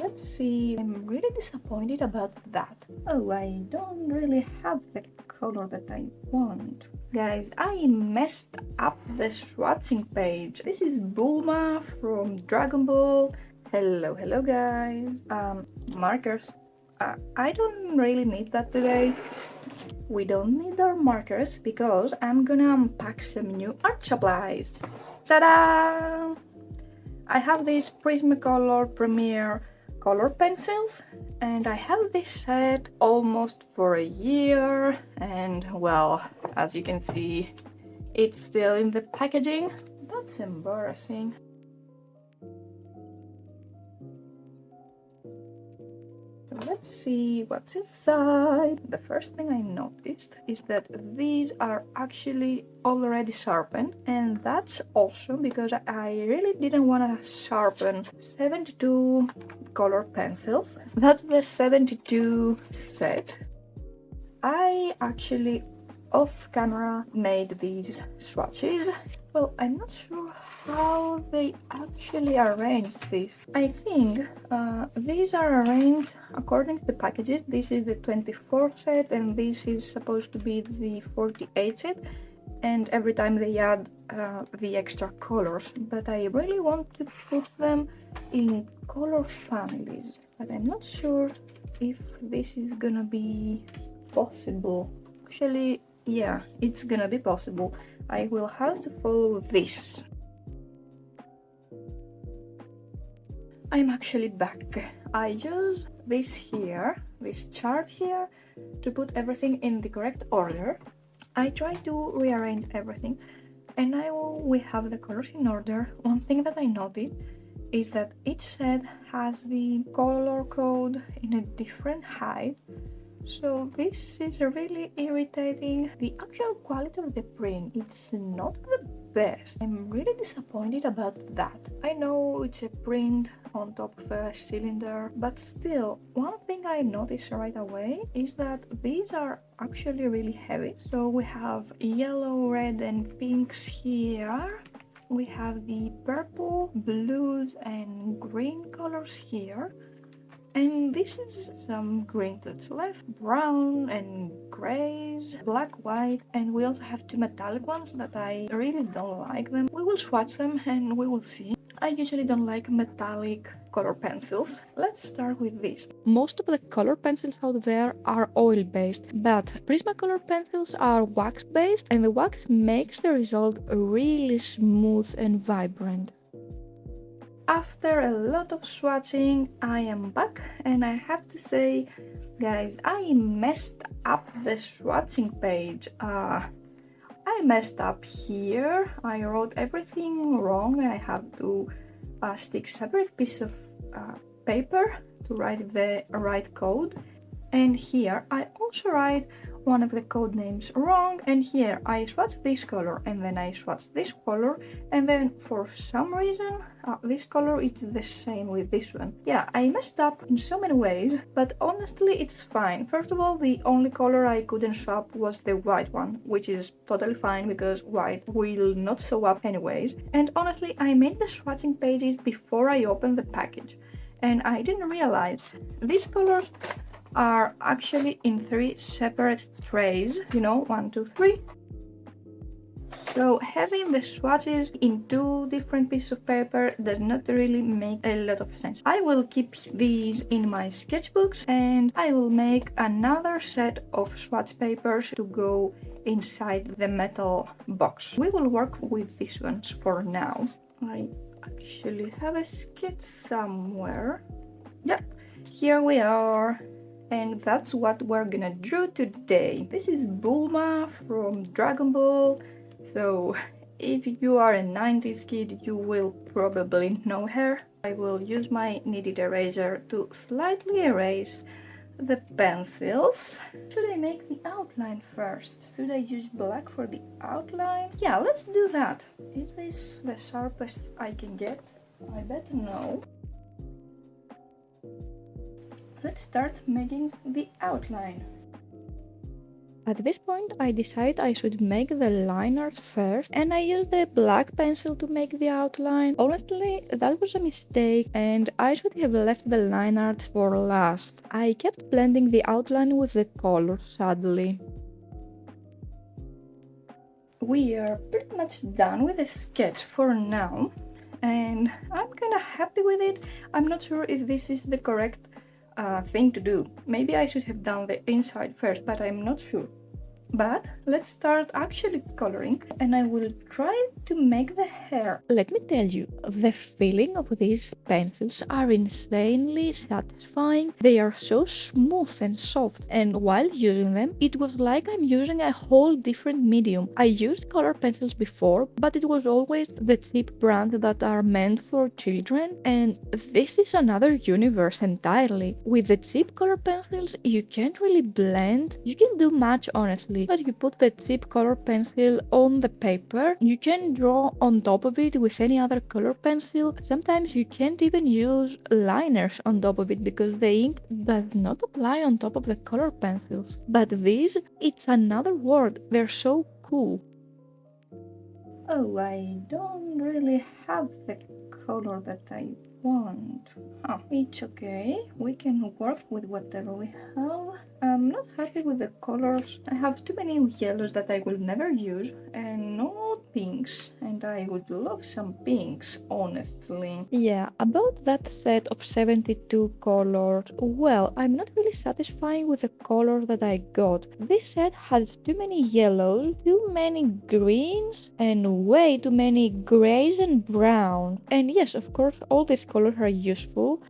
let's see. I'm really disappointed about that. Oh, I don't really have the color that I want. Guys, I messed up the swatching page. This is Bulma from Dragon Ball. Hello guys. Markers. I don't really need that today. We don't need our markers because I'm gonna unpack some new art supplies. Ta-da! I have these Prismacolor Premeir color pencils and I have this set almost for a year, and well, as you can see, it's still in the packaging. That's embarrassing. Let's see what's inside. The first thing I noticed is that these are actually already sharpened, and that's awesome because I really didn't want to sharpen 72 color pencils. That's the 72 set. I actually off camera made these swatches. Well, I'm not sure how they actually arranged this. I think these are arranged according to the packages. This is the 24 set and this is supposed to be the 48 set, and every time they add the extra colors, but I really want to put them in color families, but I'm not sure if this is gonna be possible. Actually, yeah, it's gonna be possible. I will have to follow this. I'm actually back. I use this chart here, to put everything in the correct order. I try to rearrange everything, and now we have the colors in order. One thing that I noticed is that each set has the color code in a different height. So this is really irritating. The actual quality of the print, it's not the best. I'm really disappointed about that. I know it's a print on top of a cylinder, but still, one thing I noticed right away is that these are actually really heavy. So we have yellow, red and pinks here. We have the purple, blues and green colors here. And this is some green that's left, brown and grays, black, white, and we also have two metallic ones that I really don't like them. We will swatch them and we will see. I usually don't like metallic color pencils. Let's start with this. Most of the color pencils out there are oil-based, but Prismacolor pencils are wax-based, and the wax makes the result really smooth and vibrant. After a lot of swatching, I am back, and I have to say, guys, I messed up the swatching page. I messed up here. I wrote everything wrong, and I have to stick separate piece of paper to write the right code. And here I also write one of the code names wrong, and here I swatch this color and then I swatch this color, and then for some reason this color is the same with this one. Yeah, I messed up in so many ways, but honestly it's fine. First of all, the only color I couldn't swap was the white one, which is totally fine because white will not show up anyways. And honestly, I made the swatching pages before I opened the package, and I didn't realize these colors are actually in 3 separate trays, you know, 1, 2, 3. So having the swatches in 2 different pieces of paper does not really make a lot of sense. I will keep these in my sketchbooks, and I will make another set of swatch papers to go inside the metal box. We will work with these ones for now. I actually have a sketch somewhere. Yep, here we are. And that's what we're gonna draw today. This is Bulma from Dragon Ball. So if you are a 90s kid, you will probably know her. I will use my kneaded eraser to slightly erase the pencils. Should I make the outline first? Should I use black for the outline? Yeah, let's do that. Is this the sharpest I can get? I bet no. Let's start making the outline. At this point, I decided I should make the line art first, and I used the black pencil to make the outline. Honestly, that was a mistake, and I should have left the line art for last. I kept blending the outline with the colors, sadly. We are pretty much done with the sketch for now, and I'm kinda happy with it. I'm not sure if this is the correct thing to do. Maybe I should have done the inside first, but I'm not sure. But let's start actually coloring, and I will try to make the hair. Let me tell you, the feeling of these pencils are insanely satisfying. They are so smooth and soft, and while using them, it was like I'm using a whole different medium. I used color pencils before, but it was always the cheap brands that are meant for children, and this is another universe entirely. With the cheap color pencils, you can't really blend. You can do much, honestly, but you put the cheap color pencil on the paper. You can draw on top of it with any other color pencil. Sometimes you can't even use liners on top of it because the ink does not apply on top of the color pencils. But these, it's another world. They're so cool. Oh, I don't really have the color that I want. It's okay. We can work with whatever we have. I'm not happy with the colors. I have too many yellows that I will never use, and no pinks, and I would love some pinks, honestly. Yeah, about that set of 72 colors, well, I'm not really satisfied with the color that I got. This set has too many yellows, too many greens, and way too many grays and browns. And yes, of course, all these colors are useful,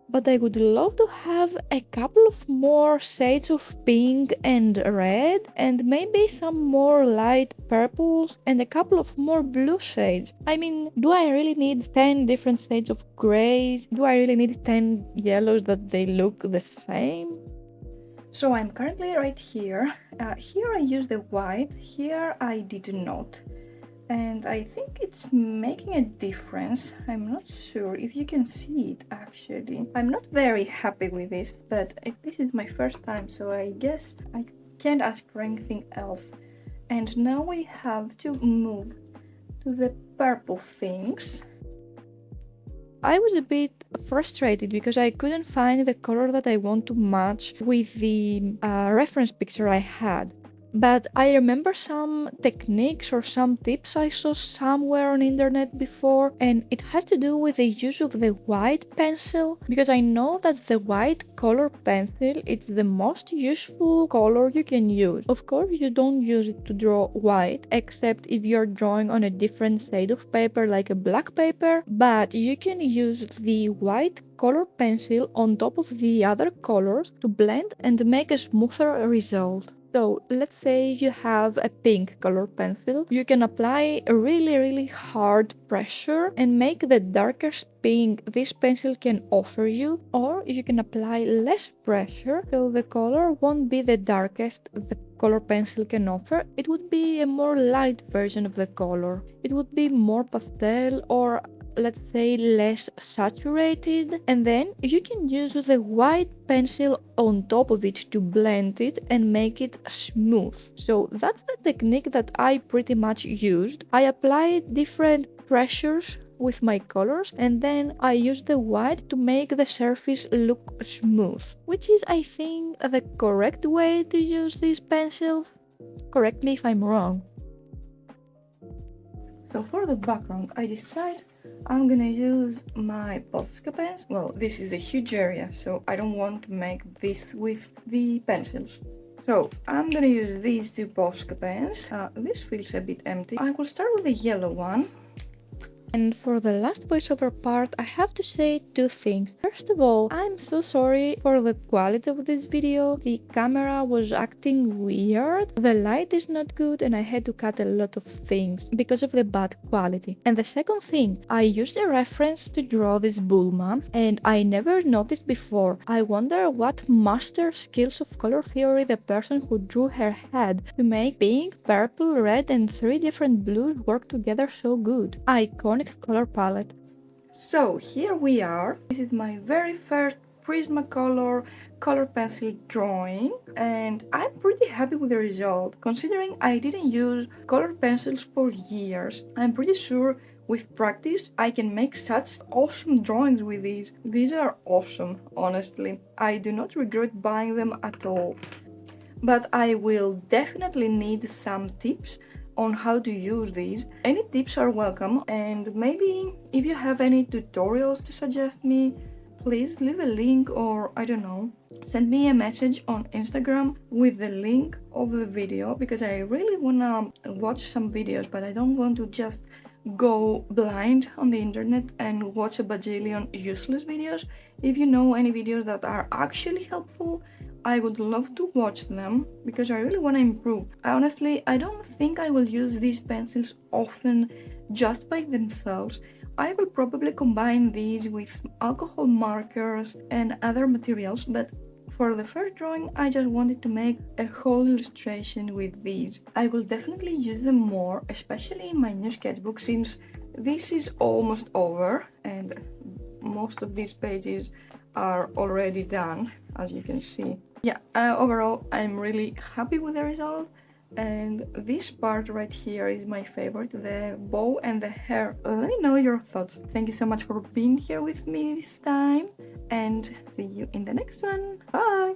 but I would love to have a couple of more shades of pink and red, and maybe some more light purples and a couple of more blue shades. I mean, do I really need 10 different shades of grays? Do I really need 10 yellows that they look the same? So I'm currently right here. Here I used the white, here I did not. And I think it's making a difference. I'm not sure if you can see it actually. I'm not very happy with this, but this is my first time, so I guess I can't ask for anything else. And now we have to move to the purple things. I was a bit frustrated because I couldn't find the color that I want to match with the reference picture I had. But I remember some techniques or some tips I saw somewhere on internet before, and it had to do with the use of the white pencil, because I know that the white color pencil is the most useful color you can use. Of course, you don't use it to draw white, except if you're drawing on a different shade of paper like a black paper, but you can use the white color pencil on top of the other colors to blend and make a smoother result. So let's say you have a pink color pencil. You can apply a really hard pressure and make the darkest pink this pencil can offer you, or you can apply less pressure so the color won't be the darkest the color pencil can offer. It would be a more light version of the color. It would be more pastel, or let's say less saturated, and then you can use the white pencil on top of it to blend it and make it smooth. So that's the technique that I pretty much used. I applied different pressures with my colors, and then I used the white to make the surface look smooth, which is, I think, the correct way to use these pencils. Correct me if I'm wrong. So for the background, I decided I'm gonna use my Posca pens. Well, this is a huge area, so I don't want to make this with the pencils. So I'm gonna use these two Posca pens. This feels a bit empty. I will start with the yellow one. And for the last voiceover part, I have to say two things. First of all, I'm so sorry for the quality of this video. The camera was acting weird, the light is not good, and I had to cut a lot of things because of the bad quality. And the second thing, I used a reference to draw this Bulma, and I never noticed before. I wonder what master skills of color theory the person who drew her had to make pink, purple, red, and 3 different blues work together so good. Iconic color palette. So here we are. This is my very first Prismacolor color pencil drawing, and I'm pretty happy with the result. Considering I didn't use color pencils for years, I'm pretty sure with practice I can make such awesome drawings with these. These are awesome, honestly. I do not regret buying them at all. But I will definitely need some tips on how to use these. Any tips are welcome, and maybe if you have any tutorials to suggest me, please leave a link, or I don't know, send me a message on Instagram with the link of the video, because I really wanna watch some videos, but I don't want to just go blind on the internet and watch a bajillion useless videos. If you know any videos that are actually helpful, I would love to watch them, because I really want to improve. Honestly, I don't think I will use these pencils often just by themselves. I will probably combine these with alcohol markers and other materials, but for the first drawing I just wanted to make a whole illustration with these. I will definitely use them more, especially in my new sketchbook, since this is almost over and most of these pages are already done, as you can see. Yeah, overall I'm really happy with the result, and this part right here is my favorite, the bow and the hair. Let me know your thoughts. Thank you so much for being here with me this time, and see you in the next one. Bye!